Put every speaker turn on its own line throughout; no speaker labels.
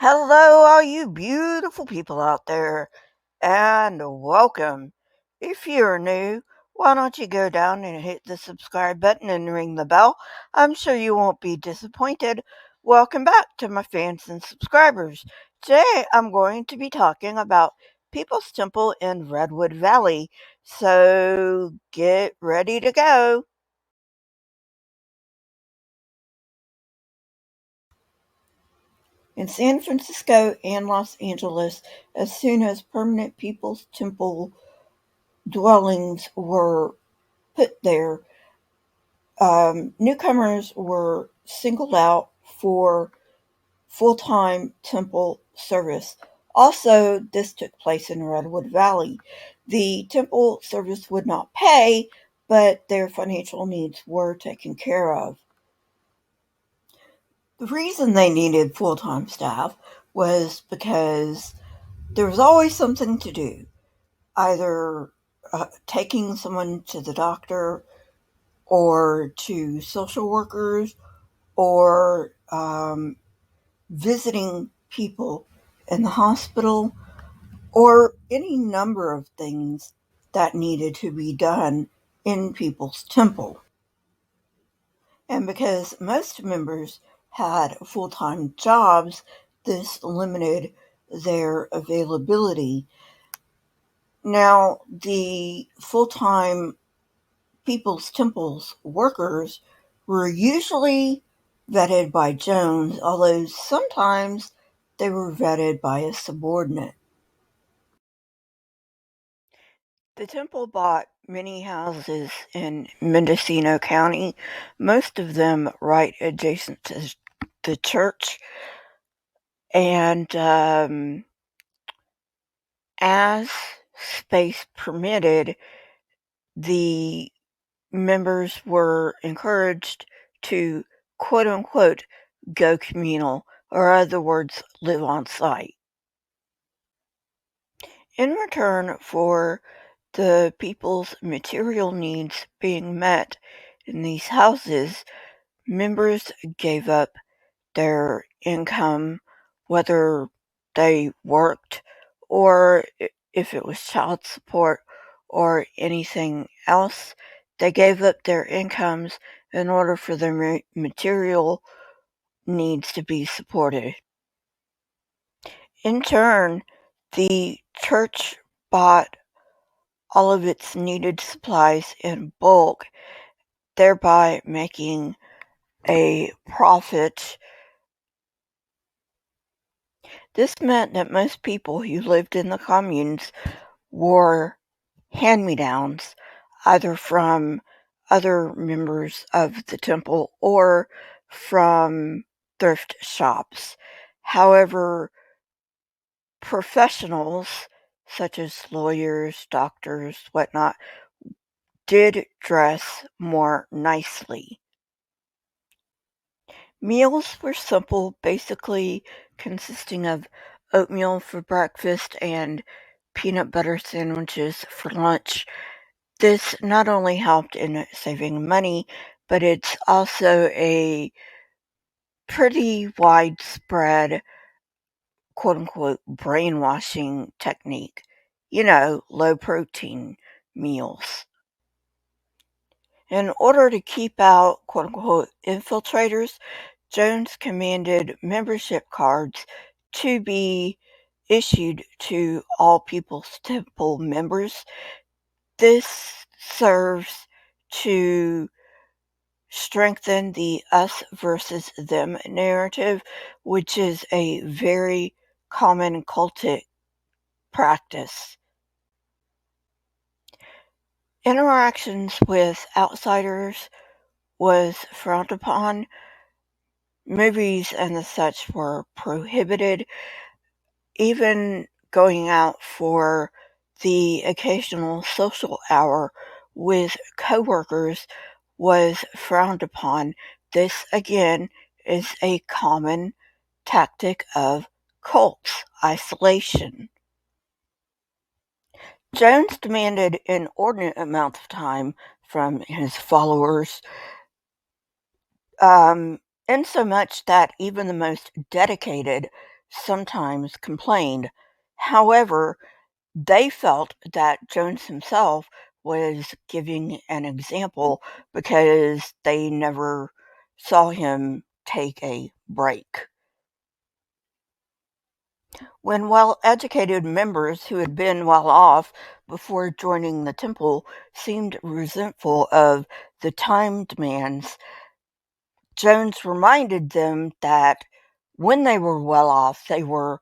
Hello, all you beautiful people out there, and welcome. If you're new, why don't you go down and hit the subscribe button and ring the bell? I'm sure you won't be disappointed. Welcome back to my fans and subscribers. Today, I'm going to be talking about People's Temple in Redwood Valley. So get ready to go. In San Francisco and Los Angeles, as soon as permanent People's Temple dwellings were put there, newcomers were singled out for full-time temple service. Also, this took place in Redwood Valley. The temple service would not pay, but their financial needs were taken care of. The reason they needed full-time staff was because there was always something to do, either taking someone to the doctor or to social workers or visiting people in the hospital or any number of things that needed to be done in People's Temple. And because most members had full-time jobs, this limited their availability. Now, the full-time People's Temple's workers were usually vetted by Jones, although sometimes they were vetted by a subordinate. The temple bought many houses in Mendocino County, most of them right adjacent to the church. And as space permitted, the members were encouraged to quote unquote go communal, or other words, live on site. In return for the people's material needs being met in these houses, members gave up their income, whether they worked or if it was child support or anything else. They gave up their incomes in order for their material needs to be supported. In turn, the church bought all of its needed supplies in bulk, thereby making a profit. This meant that most people who lived in the communes wore hand-me-downs, either from other members of the temple or from thrift shops. However, professionals such as lawyers, doctors, whatnot, did dress more nicely. Meals were simple, basically consisting of oatmeal for breakfast and peanut butter sandwiches for lunch. This not only helped in saving money, but it's also a pretty widespread quote unquote brainwashing technique. Low protein meals. In order to keep out quote unquote infiltrators, Jones commanded membership cards to be issued to all People's Temple members. This serves to strengthen the us versus them narrative, which is a very common cultic practice. Interactions with outsiders was frowned upon. Movies and the such were prohibited. Even going out for the occasional social hour with coworkers was frowned upon. This, again, is a common tactic of cults, isolation. Jones demanded an inordinate amount of time from his followers, insomuch that even the most dedicated sometimes complained. However, they felt that Jones himself was giving an example because they never saw him take a break. When well-educated members who had been well off before joining the temple seemed resentful of the time demands, Jones reminded them that when they were well off, they were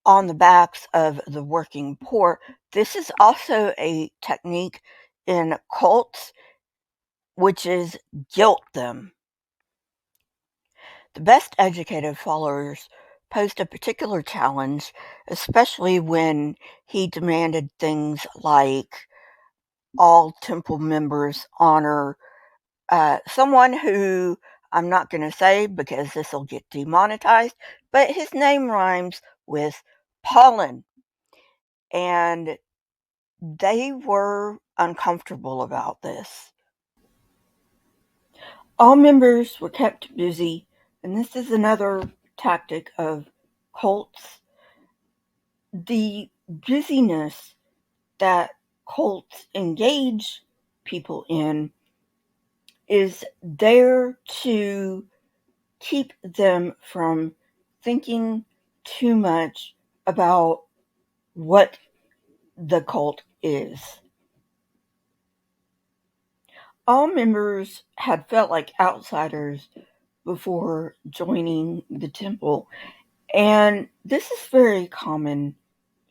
on the backs of the working poor. This is also a technique in cults, which is guilt them. The best educated followers posed a particular challenge, especially when he demanded things like all temple members honor someone who I'm not going to say because this will get demonetized, but his name rhymes with pollen. And they were uncomfortable about this. All members were kept busy, and this is another tactic of cults. The busyness that cults engage people in is there to keep them from thinking too much about what the cult is. All members had felt like outsiders before joining the temple, and this is very common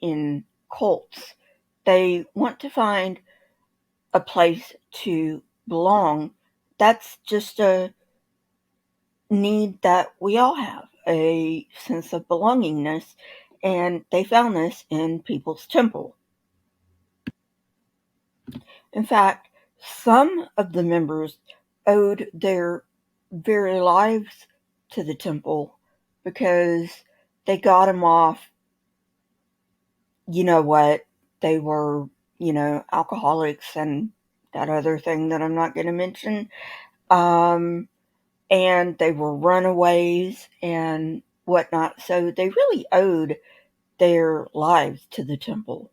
in cults. They want to find a place to belong. That's just a need that we all have, a sense of belongingness, and they found this in people's temple. In fact, some of the members owed their very lives to the temple because they got them off, you know what, they were, alcoholics and that other thing that I'm not going to mention. Um, and they were runaways and whatnot. So they really owed their lives to the temple.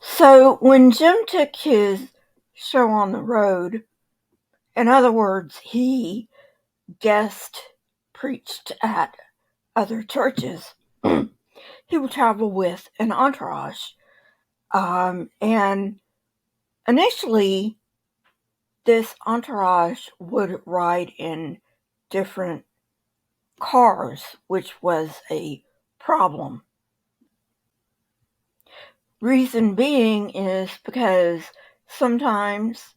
So when Jim took his show on the road, in other words, he guest preached at other churches, he would travel with an entourage. And initially, this entourage would ride in different cars, which was a problem. Reason being is because sometimes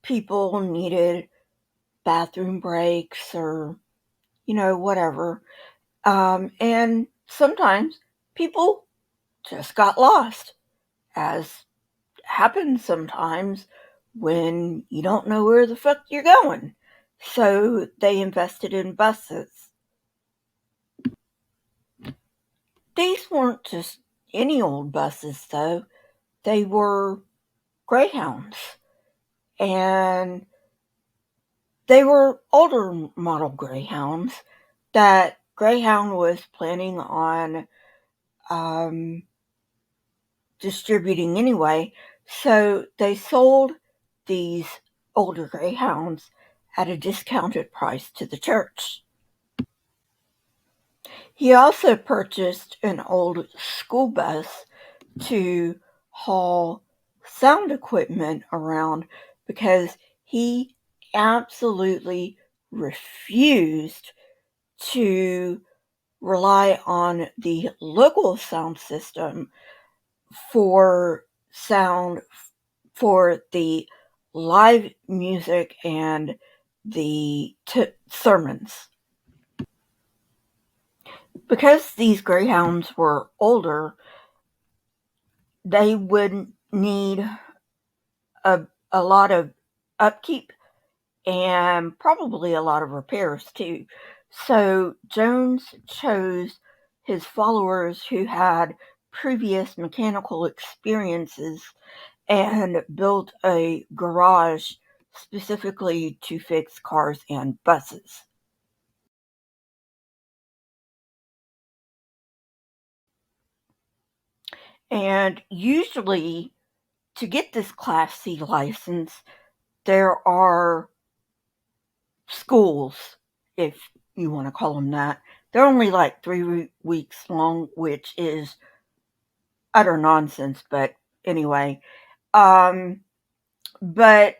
people needed bathroom breaks or, whatever. And sometimes people just got lost, as happens sometimes when you don't know where the fuck you're going. So they invested in buses. These weren't just any old buses, though. They were Greyhounds. And they were older model Greyhounds that Greyhound was planning on um, distributing anyway. So they sold these older Greyhounds at a discounted price to the church. He also purchased an old school bus to haul sound equipment around because he absolutely refused to rely on the local sound system for sound for the live music and the sermons. Because these greyhounds were older, they would need a lot of upkeep and probably a lot of repairs too. So Jones chose his followers who had previous mechanical experiences and built a garage specifically to fix cars and buses. And usually, to get this Class C license, there are schools, if you want to call them that. They're only like 3 weeks long, which is utter nonsense, but anyway. Um, but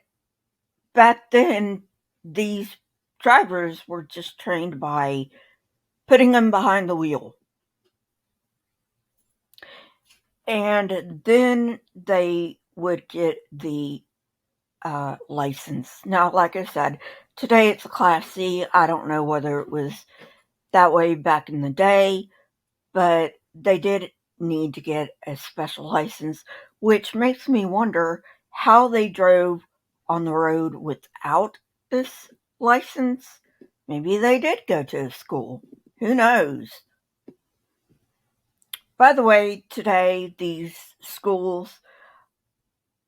back then, these drivers were just trained by putting them behind the wheel. And then they would get the license. Now, like I said, today it's a Class C. I don't know whether it was that way back in the day, but they did need to get a special license, which makes me wonder how they drove on the road without this license. Maybe they did go to school. Who knows? By the way, today these schools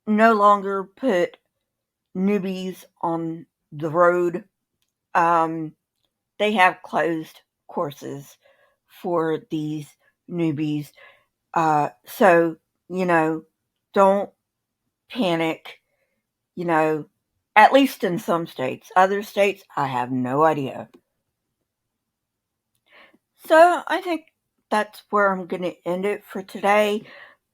no longer put newbies on the road. Um, they have closed courses for these newbies. So, you know, don't panic, you know, at least in some states. Other states, I have no idea. So I think that's where I'm going to end it for today.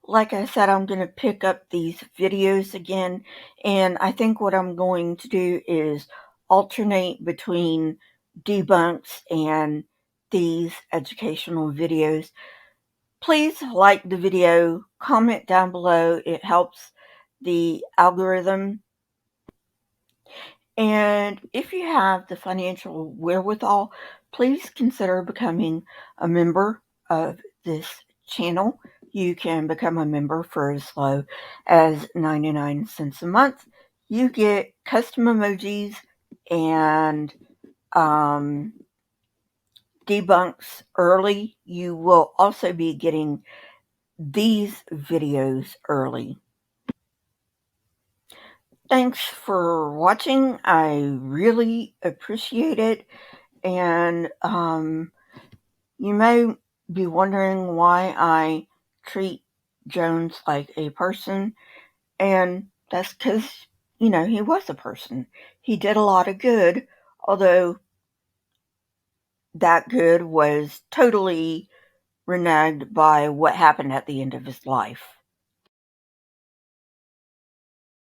Like I said, I'm going to pick up these videos again, and I think what I'm going to do is alternate between debunks and these educational videos. Please like the video, comment down below. It helps the algorithm. And if you have the financial wherewithal, please consider becoming a member of this channel. You can become a member for as low as 99 cents a month. You get custom emojis and debunks early. You will also be getting these videos early. Thanks for watching. I really appreciate it. And you may be wondering why I treat Jones like a person. And that's because, he was a person. He did a lot of good, although that good was totally reneged by what happened at the end of his life.